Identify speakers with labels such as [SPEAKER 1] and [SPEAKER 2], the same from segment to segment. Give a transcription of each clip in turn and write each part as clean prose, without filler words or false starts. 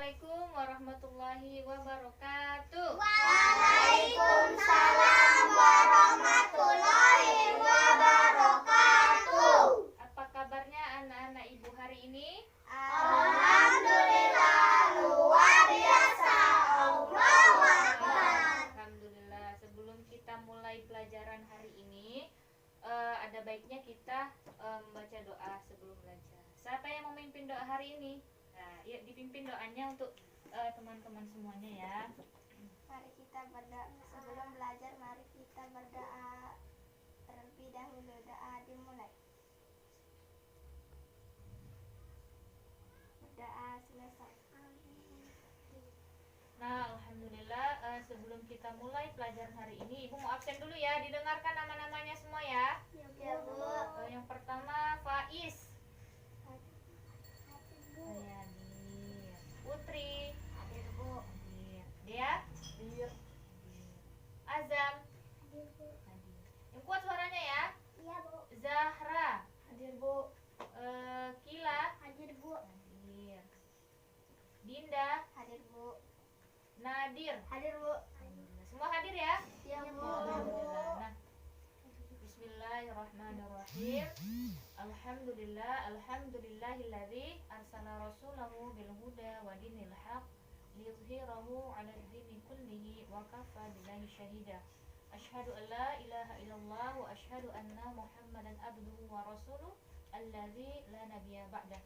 [SPEAKER 1] Assalamualaikum warahmatullahi wabarakatuh.
[SPEAKER 2] Waalaikumsalam warahmatullahi wabarakatuh.
[SPEAKER 1] Apa kabarnya anak-anak ibu hari ini?
[SPEAKER 2] Alhamdulillah luar biasa. Allahu Akbar.
[SPEAKER 1] Alhamdulillah. Sebelum kita mulai pelajaran hari ini, ada baiknya kita membaca doa sebelum belajar. Siapa yang memimpin doa hari ini? Nah, yuk dipimpin doanya untuk teman-teman semuanya ya.
[SPEAKER 2] Mari kita berdoa sebelum belajar. Mari kita berdoa terlebih dahulu. Doa dimulai. Berdoa selesai.
[SPEAKER 1] Nah, alhamdulillah sebelum kita mulai pelajaran hari ini, Ibu mau absen dulu ya. Didengarkan nama-namanya semua ya.
[SPEAKER 2] Ya, Bu.
[SPEAKER 1] Yang pertama Faiz, Hadir, Putri,
[SPEAKER 2] Hadir, Bu.
[SPEAKER 1] Hadir, Dea, Hadir, Azam, Hadir. Yang kuat suaranya ya.
[SPEAKER 2] Iya, Bu.
[SPEAKER 1] Zahra,
[SPEAKER 2] Hadir, Bu.
[SPEAKER 1] Kila,
[SPEAKER 2] Hadir, Bu.
[SPEAKER 1] Hadir. Dinda,
[SPEAKER 2] Hadir, Bu.
[SPEAKER 1] Nadir.
[SPEAKER 2] Hadir, Bu.
[SPEAKER 1] Alhamdulillah. Semua hadir ya?
[SPEAKER 2] Iya, Bu.
[SPEAKER 1] Alhamdulillah. Nah, Bismillahirrahmanirrahim. Alhamdulillahilladzi arsala rasulahu bil huda wa dinil haq liyudhhirahu 'alal dini kullihi wa kafa billahi syahida. Asyhadu an la ilaha illallah wa asyhadu anna Muhammadan abduhu wa rasuluh alladzi la nabiyya ba'dah.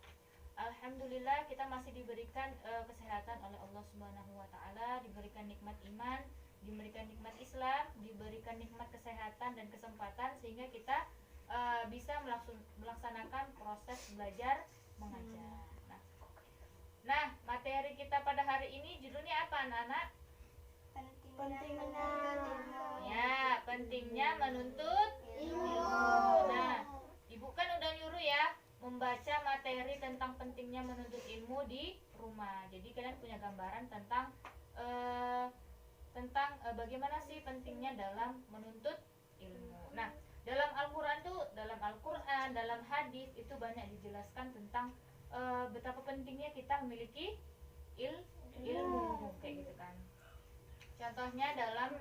[SPEAKER 1] Alhamdulillah kita masih diberikan kesehatan oleh Allah Subhanahu wa taala, diberikan nikmat iman, diberikan nikmat Islam, diberikan nikmat kesehatan dan kesempatan sehingga kita bisa melaksanakan proses belajar mengajar. Nah, materi kita pada hari ini judulnya apa anak-anak?
[SPEAKER 2] Pentingnya menuntut ilmu.
[SPEAKER 1] Ya, pentingnya menuntut
[SPEAKER 2] Ilmu.
[SPEAKER 1] Nah, Ibu kan udah nyuruh ya membaca materi tentang pentingnya menuntut ilmu di rumah. Jadi kalian punya gambaran tentang bagaimana sih pentingnya dalam menuntut ilmu. Nah, dalam Al-Quran, dalam hadis itu banyak dijelaskan tentang betapa pentingnya kita memiliki ilmu kayak gitu kan. Contohnya dalam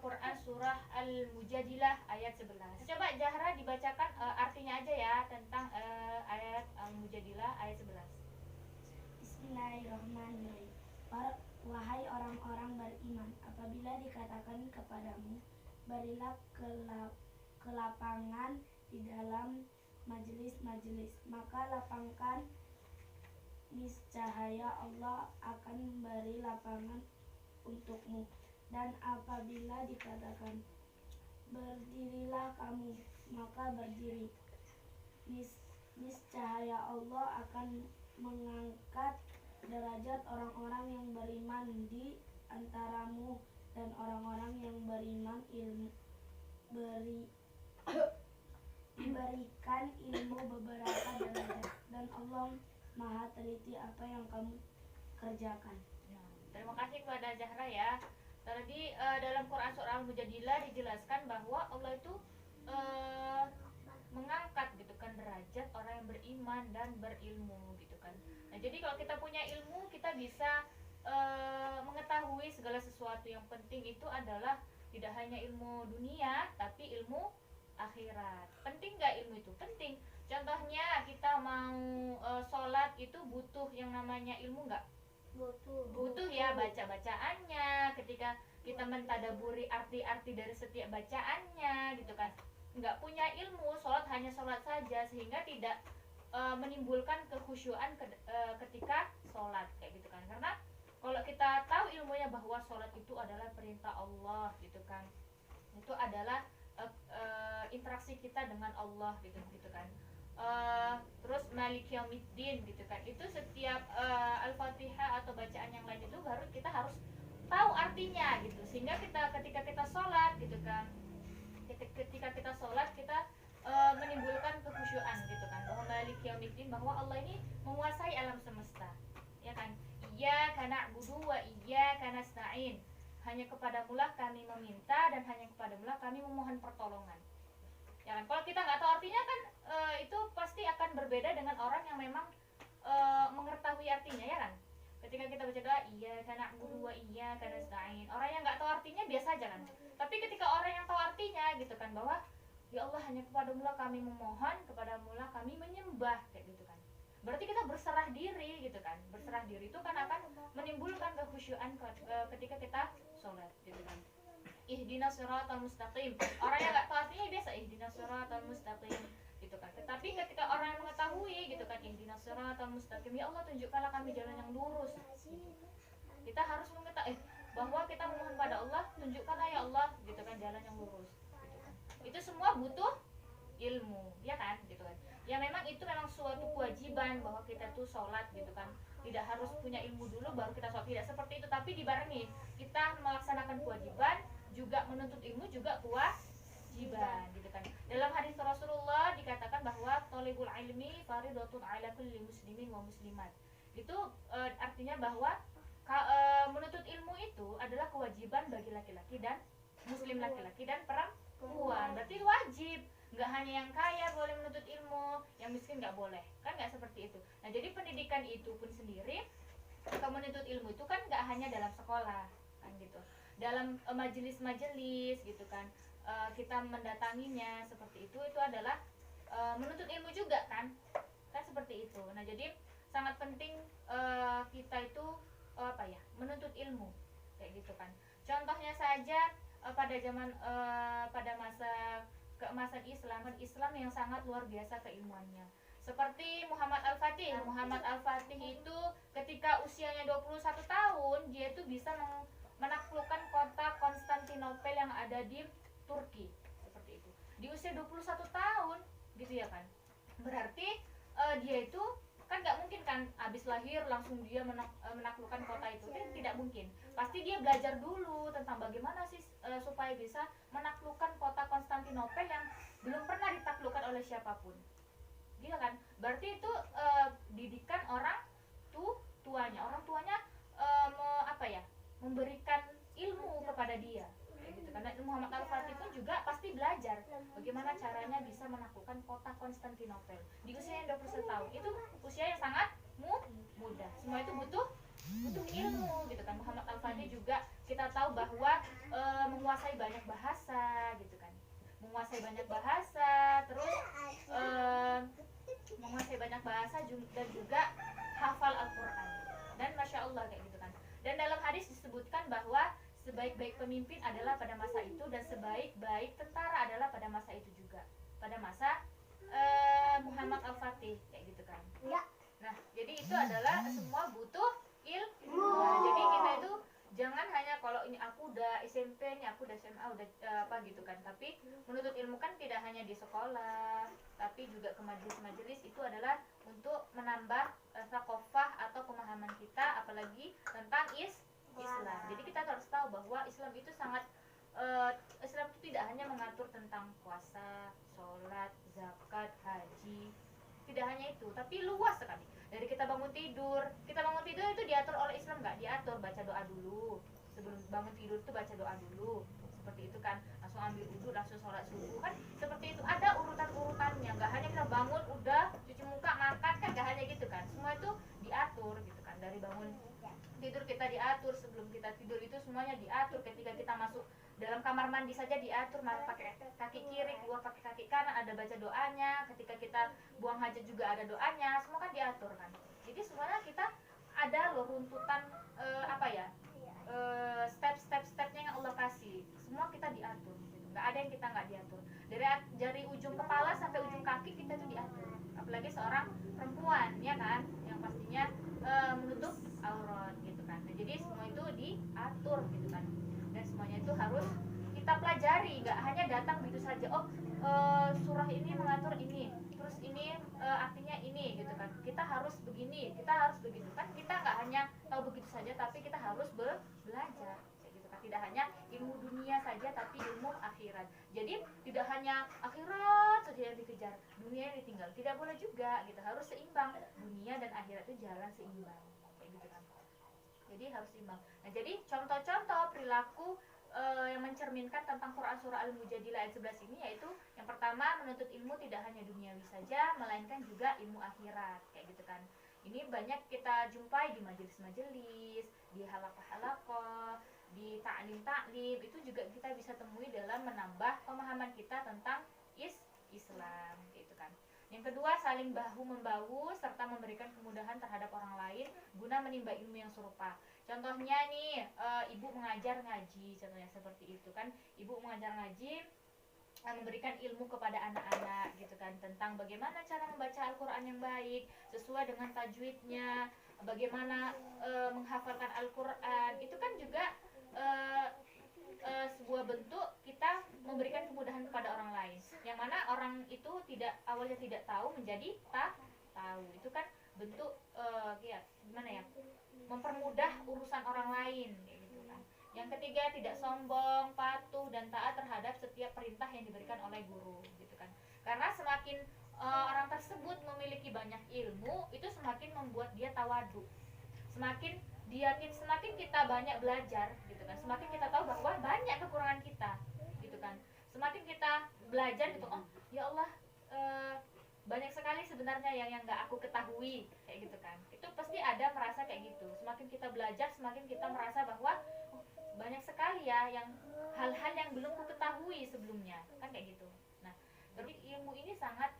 [SPEAKER 1] Quran surah Al-Mujadilah ayat 11. Coba Zahra dibacakan artinya aja ya tentang ayat Al-Mujadilah ayat 11.
[SPEAKER 2] Bismillahirrahmanirrahim. Wahai orang-orang beriman, apabila dikatakan kepadamu, berilah kelapangan di dalam majelis-majelis, maka lapangkan, niscaya Allah akan memberi lapangan untukmu. Dan apabila dikatakan berdirilah kamu, maka berdiri, niscaya Allah akan mengangkat derajat orang-orang yang beriman di antaramu dan orang-orang yang beriman diberikan ilmu beberapa derajat, dan Allah Maha teliti apa yang kamu kerjakan.
[SPEAKER 1] Terima kasih kepada Zahra ya. Tadi dalam Quran surah Al-Mujadilah dijelaskan bahwa Allah itu mengangkat gitu kan derajat orang yang beriman dan berilmu gitu kan. Nah, jadi kalau kita punya ilmu, kita bisa mengetahui segala sesuatu. Yang penting itu adalah tidak hanya ilmu dunia, tapi ilmu akhirat. Penting nggak ilmu itu? Penting. Contohnya kita mau sholat itu butuh yang namanya ilmu nggak? Butuh ya, baca-bacaannya, ketika kita mentadaburi arti-arti dari setiap bacaannya gitu kan. Nggak punya ilmu, sholat hanya sholat saja, sehingga tidak menimbulkan kekhusyuan ketika sholat kayak gitu kan. Karena kalau kita tahu ilmunya bahwa sholat itu adalah perintah Allah gitu kan, itu adalah interaksi kita dengan Allah gitu kan. Terus Malik Yaumiddin gitu kan, itu setiap Al-Fatihah atau bacaan yang lain itu baru kita harus tahu artinya gitu, sehingga ketika kita sholat gitu kan, ketika kita sholat kita menimbulkan kekhusyuan gitu kan, bahwa Malik Yaumiddin, bahwa Allah ini menguasai alam semesta ya kan. Iyyaka na'budu wa iyyaka nasta'in, hanya kepadamulah kami meminta dan hanya kepadamulah kami memohon pertolongan. Ya kan, kalau kita nggak tahu artinya kan itu pasti akan berbeda dengan orang yang memang mengetahui artinya ya kan. Ketika kita iyyaka na'budu wa iyyaka nasta'in. Orang yang nggak tahu artinya biasa aja kan. Tapi ketika orang yang tahu artinya gitu kan, bahwa ya Allah, hanya kepadamu lah kami memohon, kepadamu lah kami menyembah, kayak gitu kan. Berarti kita berserah diri gitu kan. Berserah diri itu kan akan menimbulkan kekhusyuan ketika kita sholat gitu kan. Ihdinas siratal mustaqim. Orang yang nggak tahu artinya biasa ihdinas siratal mustaqim gitu kan. Tetapi ketika orang yang mengetahui gitu kan, ihdinas siratal mustaqim, ya Allah tunjukkanlah kami jalan yang lurus gitu. Kita harus mengetahui bahwa kita memohon pada Allah, tunjukkanlah ya Allah gitu kan jalan yang lurus gitu kan. Itu semua butuh ilmu, ya kan gitu kan. Ya memang itu memang suatu kewajiban bahwa kita tuh sholat gitu kan, tidak harus punya ilmu dulu baru kita sholat, tidak seperti itu. Tapi dibarengi kita melaksanakan kewajiban, juga menuntut ilmu juga kewajiban gitu kan. Dalam hadis Rasulullah dikatakan bahwa thalibul ilmi fardhatun ala kulli muslimin wa muslimat. Itu artinya bahwa menuntut ilmu itu adalah kewajiban bagi laki-laki dan muslim laki-laki dan perempuan. Berarti wajib. Nggak hanya yang kaya boleh menuntut ilmu, yang miskin nggak boleh, kan nggak seperti itu. Nah jadi pendidikan itu pun sendiri, kalau menuntut ilmu itu kan nggak hanya dalam sekolah kan gitu, dalam majelis-majelis gitu kan, kita mendatanginya seperti itu adalah menuntut ilmu juga kan seperti itu. Nah jadi sangat penting kita itu menuntut ilmu kayak gitu kan. Contohnya saja pada zaman pada masa keemasan Islam yang sangat luar biasa keilmuannya. Seperti Muhammad Al-Fatih. Muhammad Al-Fatih itu ketika usianya 21 tahun, dia itu bisa menaklukkan kota Konstantinopel yang ada di Turki. Seperti itu. Di usia 21 tahun, gitu ya kan. Berarti dia itu kan nggak mungkin kan abis lahir langsung dia menaklukkan kota itu, kan tidak mungkin. Pasti dia belajar dulu tentang bagaimana sih supaya bisa menaklukkan kota Konstantinopel yang belum pernah ditaklukkan oleh siapapun, gitu kan. Berarti itu didikan orang tuanya, orang tuanya memberikan ilmu kepada dia gitu. Karena Muhammad Al-Fatih pun juga pasti belajar bagaimana caranya bisa menaklukkan kota Konstantinopel di usia yang 21 tahun. Itu usia yang sangat muda. Semua itu butuh ilmu gitu kan. Muhammad Al-Fatih juga kita tahu bahwa menguasai banyak bahasa gitu kan. Menguasai banyak bahasa, terus menguasai banyak bahasa dan juga hafal Al-Qur'an. Dan Masya Allah kayak gitu kan. Dan dalam hadis disebutkan bahwa sebaik-baik pemimpin adalah pada masa itu, dan sebaik-baik tentara adalah pada masa itu juga, pada masa Muhammad Al-Fatih kayak gitu kan. Nah jadi itu adalah semua butuh ilmu. Nah, jadi kita itu jangan hanya kalau ini aku udah SMP, ini aku udah SMA, udah gitu kan. Tapi menuntut ilmu kan tidak hanya di sekolah, tapi juga ke majelis-majelis. Itu adalah untuk menambah thaqafah atau pemahaman kita, apalagi tentang Islam. Jadi kita harus tahu bahwa Islam itu sangat Islam itu tidak hanya mengatur tentang puasa, sholat, zakat, haji. Tidak hanya itu, tapi luas sekali. Dari kita bangun tidur itu diatur oleh Islam nggak? Diatur, baca doa dulu. Sebelum bangun tidur itu baca doa dulu. Seperti itu kan, langsung ambil wudhu, langsung sholat subuh kan. Seperti itu, ada urutan-urutannya. Nggak hanya kita bangun, udah cuci muka, makan kan, nggak hanya gitu kan. Semua itu diatur gitu kan. Dari bangun tidur kita diatur, sebelum kita tidur itu semuanya diatur. Ketika kita masuk dalam kamar mandi saja diatur, pakai kaki kiri, keluar pakai kaki kanan, ada baca doanya. Ketika kita buang hajat juga ada doanya, semua kan diatur kan. Jadi sebenarnya kita ada loh runtutan step-stepnya yang Allah kasih, semua kita diatur gitu. Nggak ada yang kita nggak diatur. Dari ujung kepala sampai ujung kaki kita tuh diatur. Apalagi seorang perempuan ya kan, yang pastinya menutup aurat gitu kan. Nah, jadi semua itu diatur gitu kan. Dan semuanya itu harus kita pelajari, nggak hanya datang begitu saja. Surah ini mengatur ini, terus ini artinya ini gitu kan. Kita harus begini, kita harus begitu kan. Kita nggak hanya tahu begitu saja, tapi kita harus belajar kayak gitu kan. Tidak hanya ilmu dunia saja, tapi ilmu akhirat. Jadi tidak hanya akhirat saja yang dikejar, dunia yang ditinggal. Tidak boleh juga gitu, harus seimbang. Dunia dan akhirat itu jalan seimbang kayak gitu kan. Jadi harus seimbang. Nah jadi contoh-contoh perilaku yang mencerminkan tentang Quran surah Al-Mujadilah ayat 11 ini, yaitu yang pertama, menuntut ilmu tidak hanya duniawi saja, melainkan juga ilmu akhirat kayak gitu kan. Ini banyak kita jumpai di majelis-majelis, di halaqah-halaqah, di ta'lim-ta'lim, itu juga kita bisa temui dalam menambah pemahaman kita tentang Islam gitu kan. Yang kedua, saling bahu-membahu serta memberikan kemudahan terhadap orang lain guna menimba ilmu yang serupa. Contohnya nih, ibu mengajar ngaji, contohnya seperti itu kan. Ibu mengajar ngaji, memberikan ilmu kepada anak-anak gitu kan, tentang bagaimana cara membaca Al-Quran yang baik sesuai dengan tajwidnya, bagaimana menghafalkan Al-Quran. Itu kan juga sebuah bentuk kita memberikan kemudahan kepada orang lain, yang mana orang itu awalnya tidak tahu menjadi tahu. Itu kan bentuk ya gimana ya, mempermudah urusan orang lain gitu kan. Yang ketiga, tidak sombong, patuh dan taat terhadap setiap perintah yang diberikan oleh guru gitu kan. Karena semakin orang tersebut memiliki banyak ilmu, itu semakin membuat dia tawadu. Semakin kita banyak belajar gitu kan, semakin kita tahu bahwa banyak kekurangan kita gitu kan. Semakin kita belajar gitu, oh ya Allah, banyak sekali sebenarnya yang nggak aku ketahui kayak gitu kan. Itu pasti ada merasa kayak gitu. Semakin kita belajar, semakin kita merasa bahwa oh, banyak sekali ya yang hal-hal yang belum ku ketahui sebelumnya kan kayak gitu. Nah, jadi ilmu ini sangat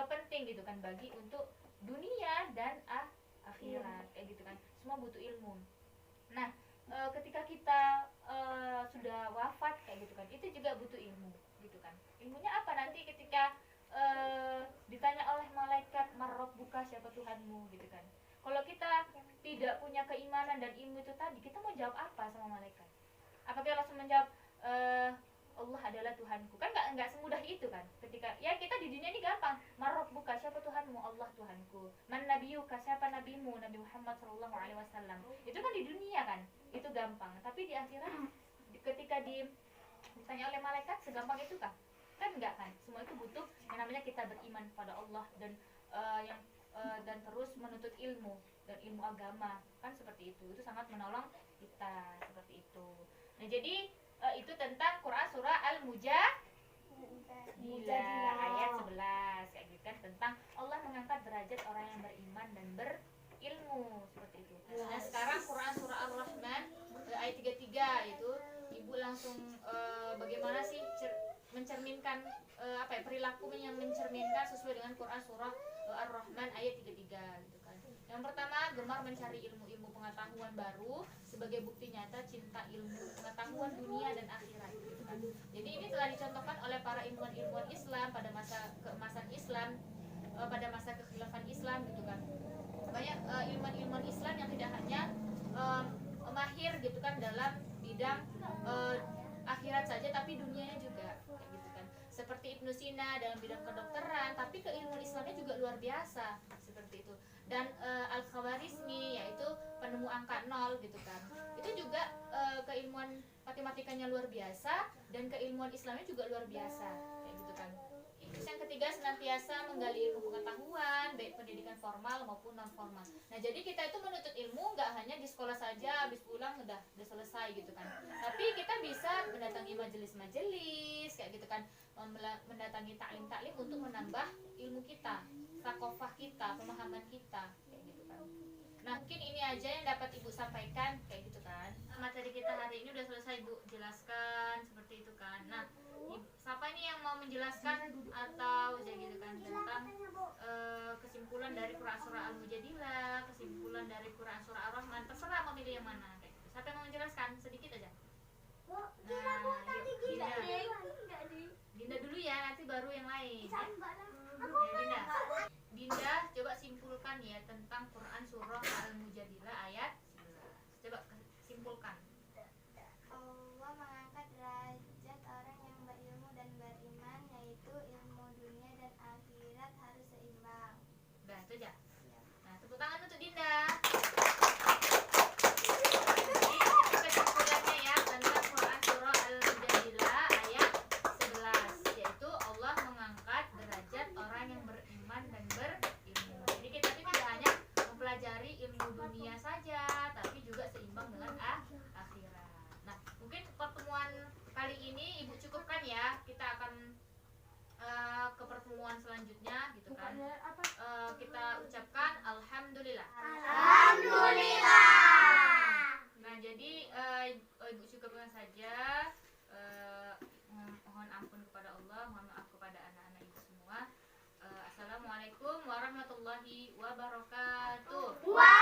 [SPEAKER 1] penting gitu kan, bagi untuk dunia dan akhirat kayak gitu kan. Semua butuh ilmu. Nah, ketika kita sudah wafat kayak gitu kan, itu juga butuh ilmu gitu kan. Ilmunya apa? Nanti ketika ditanya oleh malaikat, marrabbuka, siapa Tuhanmu gitu kan. Kalau kita tidak punya keimanan dan ilmu itu tadi, kita mau jawab apa sama malaikat? Apakah langsung menjawab Allah adalah Tuhanku? Kan nggak semudah itu kan. Ketika ya kita di dunia ini gampang, marrabbuka, siapa Tuhanmu? Allah Tuhanku. Man nabiyuka, siapa nabimu? Nabi Muhammad SAW. Itu kan di dunia kan, itu gampang. Tapi di akhirat ketika ditanya oleh malaikat, segampang itu kah? Kan enggak kan. Semua itu butuh yang namanya kita beriman kepada Allah dan dan terus menuntut ilmu dan ilmu agama kan, seperti itu sangat menolong kita seperti itu. Nah, jadi itu tentang Quran surah Al-Mujadilah ayat 11 kayak gitu kan, tentang Allah mengangkat derajat orang yang beriman dan berilmu seperti itu. Nah, sekarang Quran surah Ar-Rahman ayat 33 itu ibu langsung bagaimana sih mencerminkan perilaku yang mencerminkan sesuai dengan Quran surah Ar-Rahman ayat 33 gitu kan. Yang pertama, gemar mencari ilmu-ilmu pengetahuan baru sebagai bukti nyata cinta ilmu pengetahuan dunia dan akhirat gitu kan. Jadi ini telah dicontohkan oleh para ilmuwan-ilmuwan Islam pada masa keemasan Islam, pada masa kekhilafan Islam gitu kan. Banyak ilmuwan-ilmuwan Islam yang tidak hanya mahir gitu kan dalam bidang akhirat saja, tapi dunianya juga kayak gitu kan. Seperti Ibnu Sina dalam bidang kedokteran, tapi keilmuan Islamnya juga luar biasa seperti itu. Dan Al-Khawarizmi, yaitu penemu angka 0 gitu kan, itu juga keilmuan matematikanya luar biasa dan keilmuan Islamnya juga luar biasa kayak gitu kan. Terus yang ketiga, senantiasa menggali ilmu pengetahuan baik pendidikan formal maupun non formal. Nah, jadi kita itu menuntut ilmu nggak hanya di sekolah saja, habis pulang udah selesai gitu kan, tapi kita bisa mendatangi majelis-majelis kayak gitu kan, mendatangi taklim-taklim untuk menambah ilmu kita, sakofah kita, pemahaman kita kayak gitu kan. Nah, mungkin ini aja yang dapat ibu sampaikan kayak gitu kan. Materi kita hari ini udah selesai ibu jelaskan seperti itu kan. Nah, siapa ini yang mau menjelaskan atau ya gitu kan tentang kesimpulan dari Quran surah Al-Mujadilah, kesimpulan dari Quran surah Ar-Rahman, terserah mau milih yang mana kayak gitu. Siapa yang mau menjelaskan sedikit aja? Nah, Dinda dulu ya, nanti baru yang lain ya. Dinda coba simpulkan ya tentang Quran surah Al-Mujadilah ayat 11. Coba simpulkan.
[SPEAKER 3] Allah mengangkat derajat orang yang berilmu dan beriman, yaitu ilmu dunia dan akhirat harus seimbang.
[SPEAKER 1] Udah, itu aja. Nah, tepuk tangan untuk Dinda. Jadi kesimpulannya ya tentang Quran surah Al-Mujadilah ayat 11, yaitu Allah mengangkat derajat orang yang beriman dan berilmu. Jadi kita itu tidak hanya mempelajari ilmu dunia saja, tapi juga seimbang dengan akhirat. Nah, mungkin pertemuan kali ini ibu cukupkan ya. Kita akan ke pertemuan selanjutnya gitu kan. Kita ucapkan alhamdulillah.
[SPEAKER 3] Alhamdulillah.
[SPEAKER 1] warahmatullahi wabarakatuh.
[SPEAKER 2] Waalaikumsalam